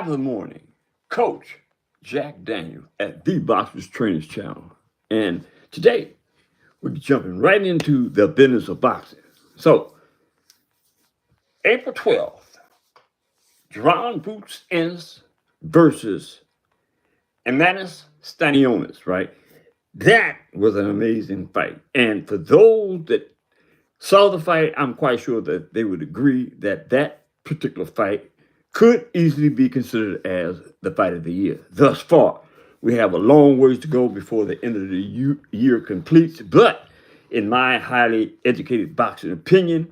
of the morning, Coach Jack Daniel at the Boxers Trainers Channel. And today, we're jumping right into the business of boxing. So, April 12th, John Boots Ennis versus Ennis Stanionis, right? That was an amazing fight. And for those that saw the fight, I'm quite sure that they would agree that that particular fight could easily be considered as the fight of the year. Thus far, we have a long ways to go before the end of the year completes. But in my highly educated boxing opinion,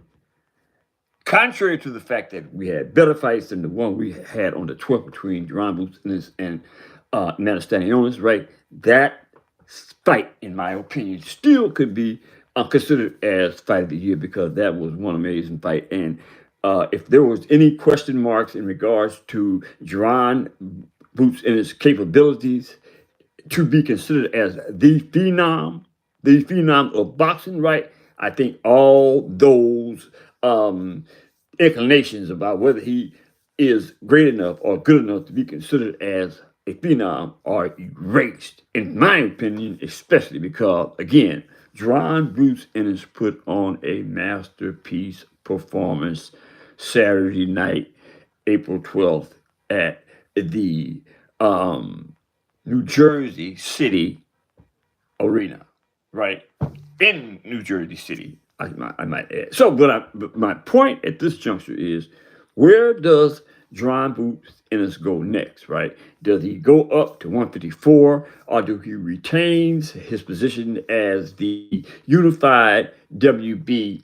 contrary to the fact that we had better fights than the one we had on the 12th between John Boots and Ennis Stanionis, right? That fight, in my opinion, still could be considered as fight of the year because that was one amazing fight. And if there was any question marks in regards to John Boots and his capabilities to be considered as the phenom of boxing, right? I think all those inclinations about whether he is great enough or good enough to be considered as a phenom are erased, in my opinion, especially because, again, John Boots Ennis put on a masterpiece performance Saturday night, April 12th, at the New Jersey City Arena, right? In New Jersey City, I might add. So, but my point at this juncture is, where does John Boots Ennis go next, right? Does he go up to 154, or do he retains his position as the unified WBA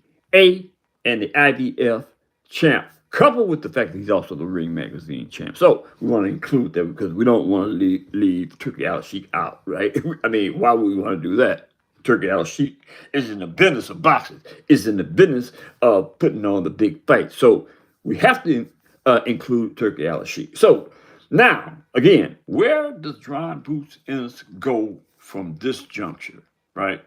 and the IBF champ, coupled with the fact that he's also the Ring Magazine champ? So we want to include that because we don't want to leave Turkey Al-Sheikh out, right? I mean, why would we want to do that? Turkey Al-Sheikh is in the business of boxing, is in the business of putting on the big fight. So we have to include Turkey Al-Sheikh. So now, again, where does John Boots Ennis go from this juncture, right?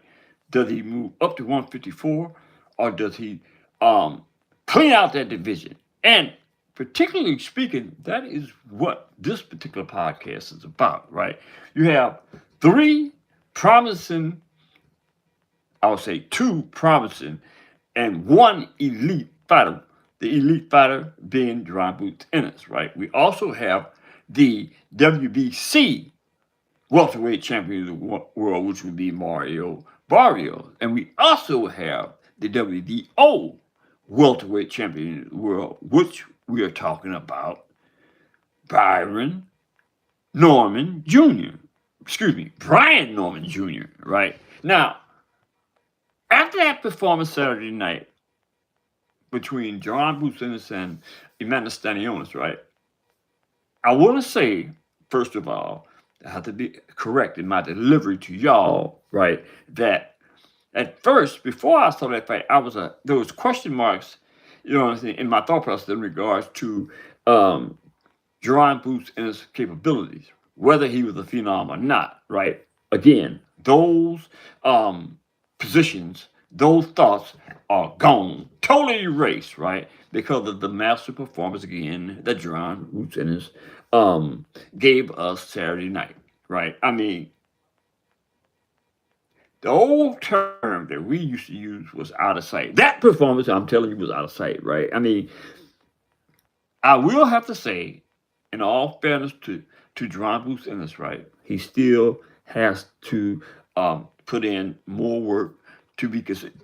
Does he move up to 154, or does he clean out that division? And particularly speaking, that is what this particular podcast is about, right? You have three promising, I would say two promising, and one elite fighter. The elite fighter being John Boots Ennis, right? We also have the WBC welterweight champion of the world, which would be Mario Barrios. And we also have the WBO welterweight champion of the world, which we are talking about Brian Norman Jr. Right? Now, after that performance Saturday night between John Boots Ennis and Ennis Stanionis, right? I want to say, first of all, I have to be correct in my delivery to y'all, right? That at first, before I saw that fight, there was question marks, you know what I'm saying, in my thought process in regards to John Boots Ennis' capabilities, whether he was a phenom or not, right? Again, those positions, those thoughts are gone, totally erased, right? Because of the master performance, again, that John Boots Ennis gave us Saturday night, right? I mean, the old term that we used to use was out of sight. That performance, I'm telling you, was out of sight, right? I mean, I will have to say, in all fairness to John Boots Ennis, right, he still has to put in more work to be considered.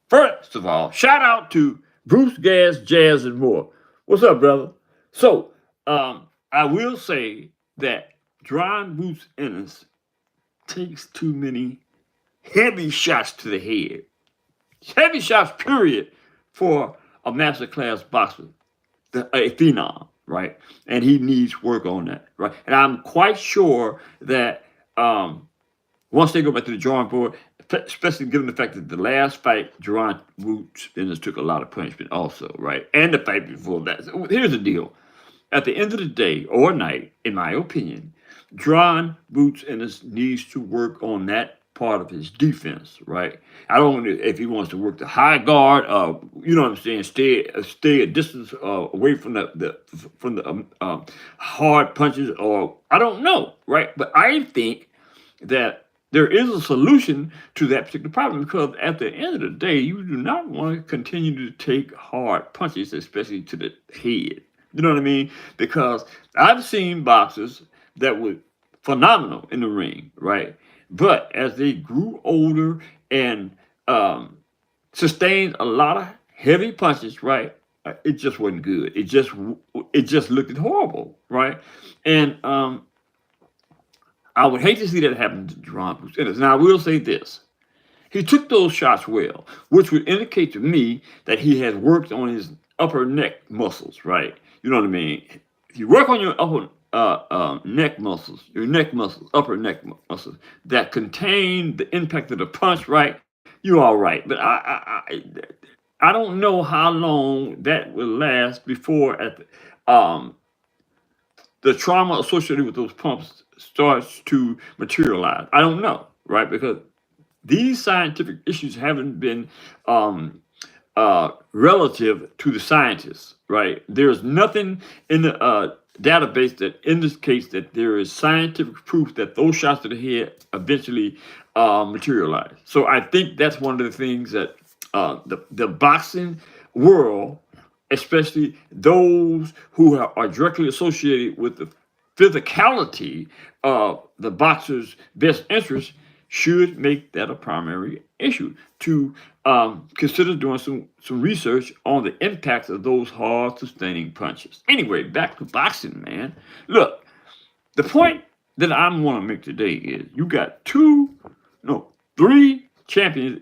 First of all, shout out to Bruce Gas, Jazz, and more. What's up, brother? So, I will say that John Boots Ennis takes too many heavy shots to the head. Heavy shots, period, for a masterclass boxer, a phenom, right? And he needs work on that, right? And I'm quite sure that once they go back to the drawing board, especially given the fact that the last fight, John Boots Ennis took a lot of punishment also, right? And the fight before that. So here's the deal. At the end of the day or night, in my opinion, John Boots Ennis needs to work on that part of his defense, right? I don't know if he wants to work the high guard, you know what I'm saying, stay a distance away from the hard punches, or I don't know, right? But I think that there is a solution to that particular problem, because at the end of the day, you do not want to continue to take hard punches, especially to the head. You know what I mean? Because I've seen boxers that were phenomenal in the ring, right? But as they grew older and sustained a lot of heavy punches, right? It just wasn't good. It just looked horrible, right? And I would hate to see that happen to Jerron Bruce Ennis. Now, I will say this. He took those shots well, which would indicate to me that he has worked on his upper neck muscles, right? You know what I mean? If you work on your upper neck muscles, upper neck muscles that contain the impact of the punch, right? You're all right. But I don't know how long that will last before the trauma associated with those pumps starts to materialize. I don't know, right? Because these scientific issues haven't been relative to the scientists, right? There's nothing in the database that indicates that there is scientific proof that those shots to the head eventually materialize. So I think that's one of the things that the boxing world, especially those who are directly associated with the physicality of the boxer's best interest, should make that a primary issue, to consider doing some research on the impacts of those hard sustaining punches. Anyway, back to boxing, man. Look, the point that I want to make today is you got three champions.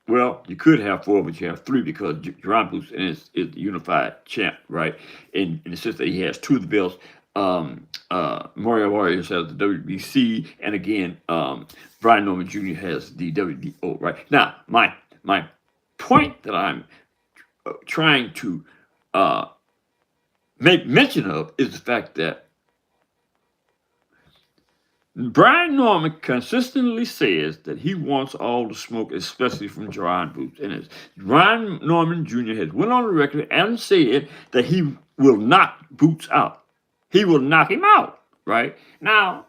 Well, you could have four, but you have three, because Jerron Bruce Ennis is the unified champ, right? In the sense that he has two of the belts. Mario Barrios has the WBC, and again, Brian Norman Jr. has the WBO, right? Now, my point that I'm trying to make mention of is the fact that Brian Norman consistently says that he wants all the smoke, especially from Jerron Bruce Ennis. Brian Norman Jr. has went on the record and said that he will knock Boots out. He will knock him out, right? Now,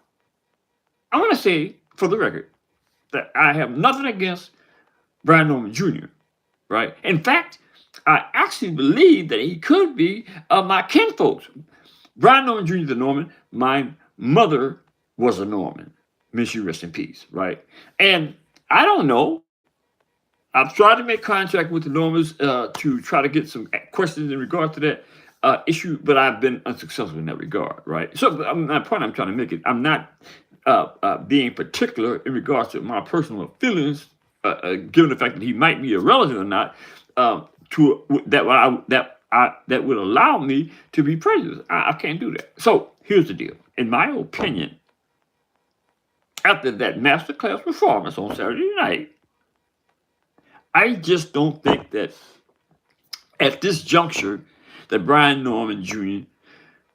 I want to say, for the record, that I have nothing against Brian Norman Jr., right? In fact, I actually believe that he could be my kinfolks. Brian Norman Jr. is a Norman. My mother was a Norman. May she rest in peace, right? And I don't know. I've tried to make contact with the Normans to try to get some questions in regard to that issue, but I've been unsuccessful in that regard, right? So my point I'm trying to make is I'm not being particular in regards to my personal feelings, given the fact that he might be a relative or not, that would allow me to be prejudiced. I can't do that. So here's the deal. In my opinion, after that masterclass performance on Saturday night, I just don't think that at this juncture that Brian Norman Jr.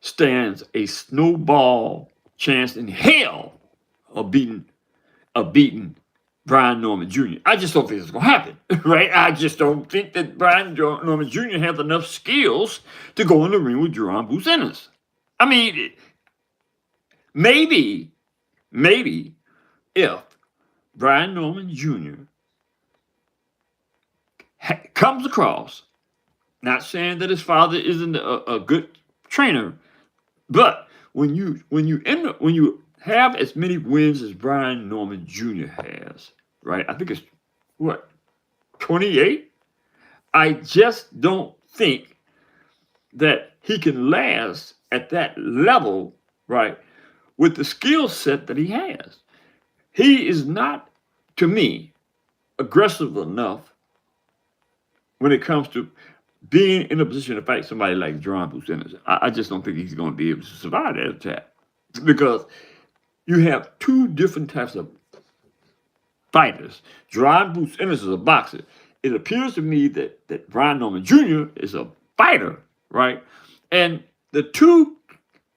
stands a snowball chance in hell of beating Brian Norman Jr. I just don't think it's going to happen, right? I just don't think that Brian Norman Jr. has enough skills to go in the ring with Jerron Bruce Ennis. I mean, maybe if Brian Norman Jr. comes across, not saying that his father isn't a good trainer, but when you have as many wins as Brian Norman Jr. has, right? I think it's 28. I just don't think that he can last at that level, right, with the skill set that he has. He is not, to me, aggressive enough when it comes to being in a position to fight somebody like Jerron Bruce Ennis. I just don't think he's going to be able to survive that attack, because you have two different types of fighters. Jerron Bruce Ennis is a boxer. It appears to me that Brian Norman Jr. is a fighter, right? And the two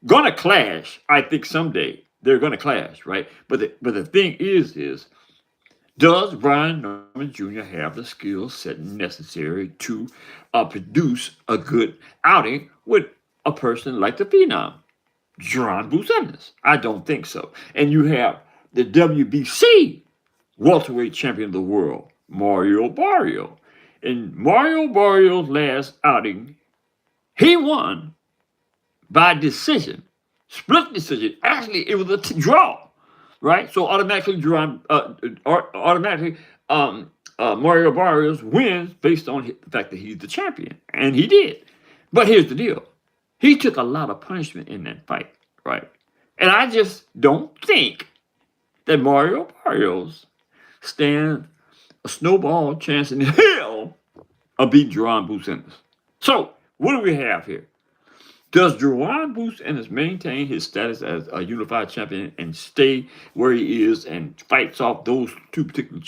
gonna clash. I think someday they're gonna clash, right? But the thing is Does Brian Norman Jr. have the skill set necessary to produce a good outing with a person like the Phenom, John Ennis? I don't think so. And you have the WBC welterweight champion of the world, Mario Barrios. In Mario Barrios' last outing, he won by decision, split decision. Actually, it was a draw, right? So automatically, Mario Barrios wins based on the fact that he's the champion, and he did. But here's the deal: he took a lot of punishment in that fight, right? And I just don't think that Mario Barrios stands a snowball chance in hell of beating Jerron Ennis. So what do we have here? Does Jerron Ennis maintain his status as a unified champion and stay where he is and fights off those two particular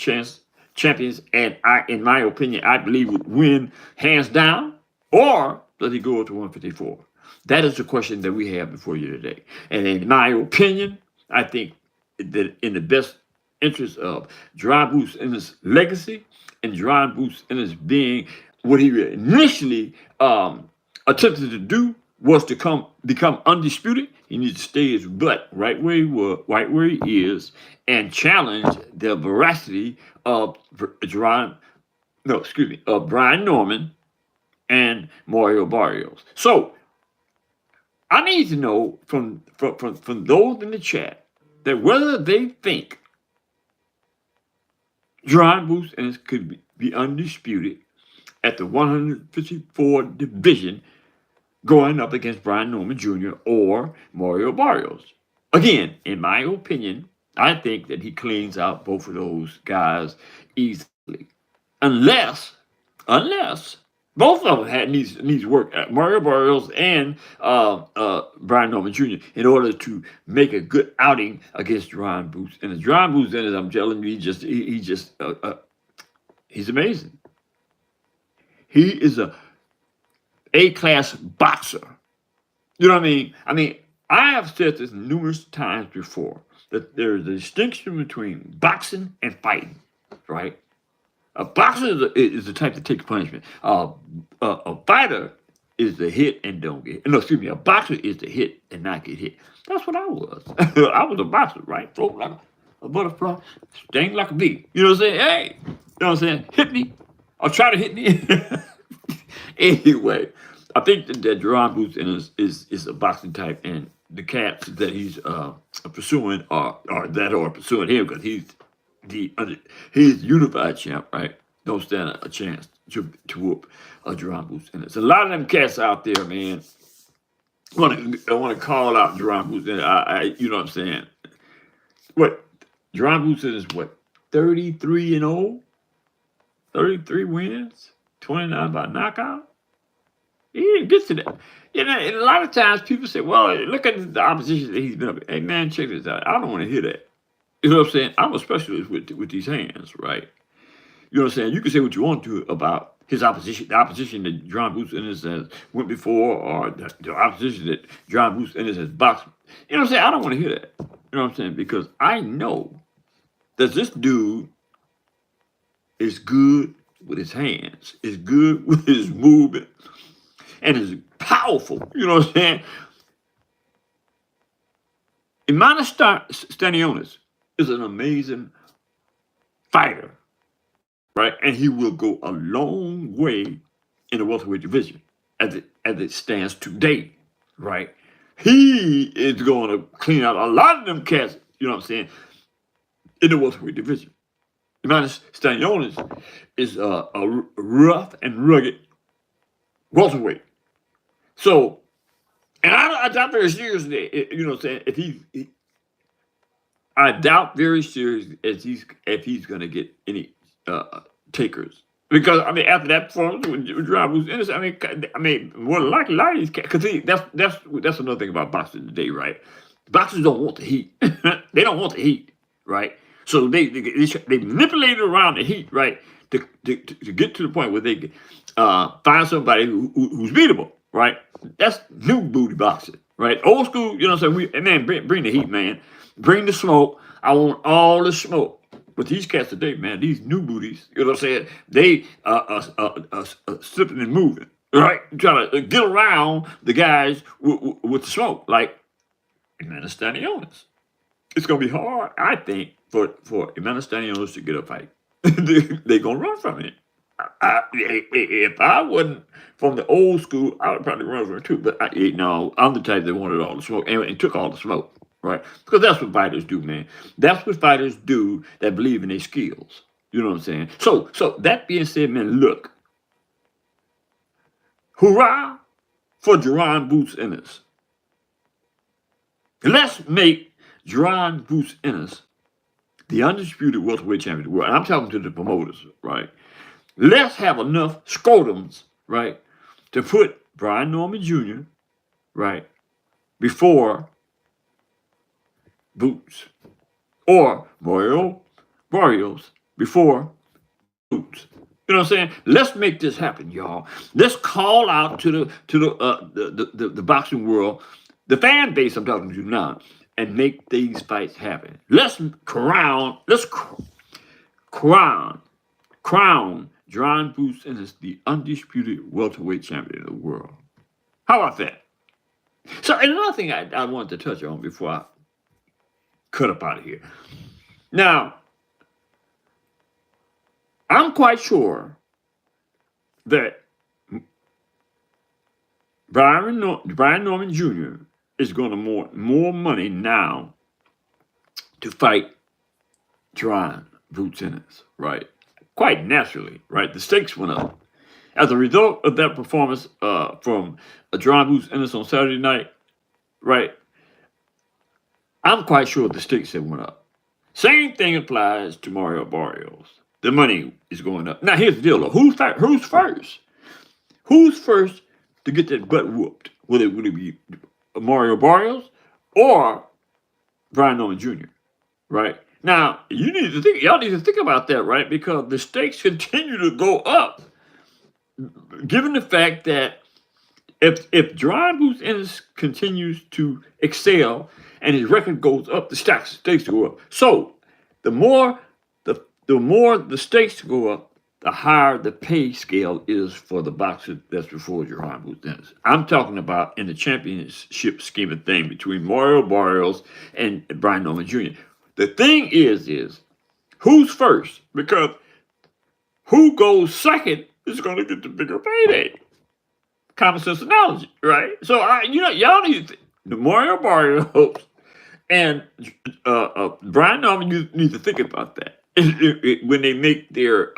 champions? And in my opinion, I believe would win hands down. Or does he go up to 154? That is the question that we have before you today. And in my opinion, I think that in the best interest of Jerron Ennis' legacy and Jerron Ennis being what he initially attempted to do was to become undisputed, he needs to stay his butt right where he is, and challenge the veracity of Brian Norman and Mario Barrios. So I need to know from those in the chat that whether they think Jerron Ennis could be undisputed at the 154 division going up against Brian Norman Jr. or Mario Barrios. Again, in my opinion, I think that he cleans out both of those guys easily. Unless both of them needs work, Mario Barrios and Brian Norman Jr., in order to make a good outing against Jerron Ennis. Jerron Ennis, I'm telling you, he's amazing. He is A-class boxer. You know what I mean? I have said this numerous times before, that there's a distinction between boxing and fighting, right? A boxer is the type that takes punishment. A fighter is the hit and don't get hit. No, excuse me. A boxer is the hit and not get hit. That's what I was. I was a boxer, right? Float like a butterfly, sting like a bee. You know what I'm saying? Hey, you know what I'm saying? Hit me. Or try to hit me. Anyway, I think that Jerron Ennis is a boxing type, and the cats that he's pursuing are pursuing him because he's unified champ, right? Don't stand a chance to whoop Jerron Ennis. A lot of them cats out there, man. I want to call out Jerron Ennis. You know what I'm saying? What Jerron Ennis? What 33-0, 33 wins, 29 by knockout. He didn't get to that. You know, and a lot of times people say, well, look at the opposition that he's been up. Hey, man, check this out. I don't want to hear that. You know what I'm saying? I'm a specialist with these hands, right? You know what I'm saying? You can say what you want to about his opposition, the opposition that Jerron Ennis has went before, or the opposition that Jerron Ennis has boxed. You know what I'm saying? I don't want to hear that. You know what I'm saying? Because I know that this dude is good with his hands, is good with his movement, and is powerful. You know what I'm saying? Ennis Stanionis is an amazing fighter, right? And he will go a long way in the welterweight division as it stands today, right? He is going to clean out a lot of them cats, you know what I'm saying, in the welterweight division. Ennis Stanionis is a rough and rugged welterweight. So, and I doubt very seriously, you know what I'm saying, I doubt very seriously if he's going to get any takers. Because, after that performance with Jerron Ennis, more than likely, a lot of these cats, because that's another thing about boxing today, right? Boxers don't want the heat. They don't want the heat, right? So they manipulate around the heat, right, to get to the point where they can find somebody who's beatable, right? That's new booty boxing, right? Old school, you know what I'm saying? Bring the heat, man. Bring the smoke. I want all the smoke. But these cats today, man, these new booties, you know what I'm saying? They slipping and moving, right? Trying to get around the guys with the smoke, like Ennis. It's gonna be hard, I think, for Ennis to get a fight. They're gonna run from it. If I wasn't from the old school, I would probably run from it too. But I'm the type that wanted all the smoke and took all the smoke, right? Because that's what fighters do, man. That's what fighters do that believe in their skills. You know what I'm saying? So that being said, man, look, hurrah for Jerron Boots Ennis. Let's make Jerron Boots Ennis the undisputed welterweight champion of the world. And I'm talking to the promoters, right? Let's have enough scrotums, right, to put Brian Norman Jr., right, before Boots, or Mario Barrios before Boots. You know what I'm saying? Let's make this happen, y'all. Let's call out to the boxing world, the fan base I'm talking to now, and make these fights happen. Let's crown Jerron Boots Ennis the undisputed welterweight champion of the world. How about that? So, and another thing I wanted to touch on before I cut up out of here. Now, I'm quite sure that Brian Norman Jr. is going to more money now to fight Jerron Boots Ennis, right? Quite naturally, right? The stakes went up. As a result of that performance from Jerron Boots Ennis on Saturday night, right? I'm quite sure the stakes have went up. Same thing applies to Mario Barrios. The money is going up. Now, here's the deal, though. Who's first? Who's first to get that butt whooped? Would it be Mario Barrios or Brian Norman Jr., right? Now, y'all need to think about that, right? Because the stakes continue to go up, given the fact that if Jerron Boots Ennis continues to excel and his record goes up, the stakes go up. So the more the stakes go up, the higher the pay scale is for the boxer that's before Jerron Boots Ennis. I'm talking about in the championship scheme of thing between Mario Barrios and Brian Norman Jr. The thing is who's first? Because who goes second is going to get the bigger payday. Common sense analogy, right? So y'all need the Mario Barrios and Brian Norman, you need to think about that when they make their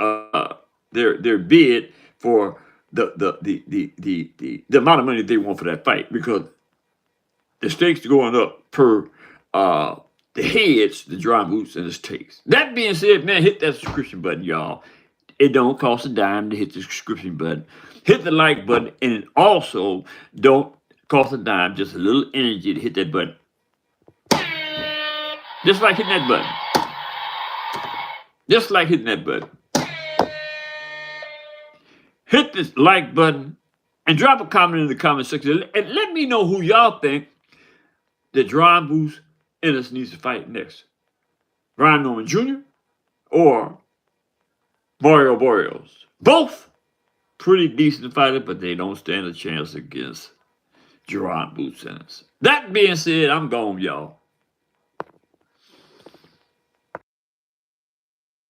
bid for the amount of money they want for that fight, because the stakes are going up per the heads the Jerron Boots Ennis takes. That being said, man, hit that subscription button, y'all. It don't cost a dime to hit the subscription button. Hit the like button, and it also don't cost a dime, just a little energy to hit that button. Just like hitting that button. Just like hitting that button. Hit this like button and drop a comment in the comment section and let me know who y'all think that Jerron Boots Ennis needs to fight next. Brian Norman Jr. or Mario Barrios. Both pretty decent fighters, but they don't stand a chance against Jerron Boots Ennis. That being said, I'm gone, y'all.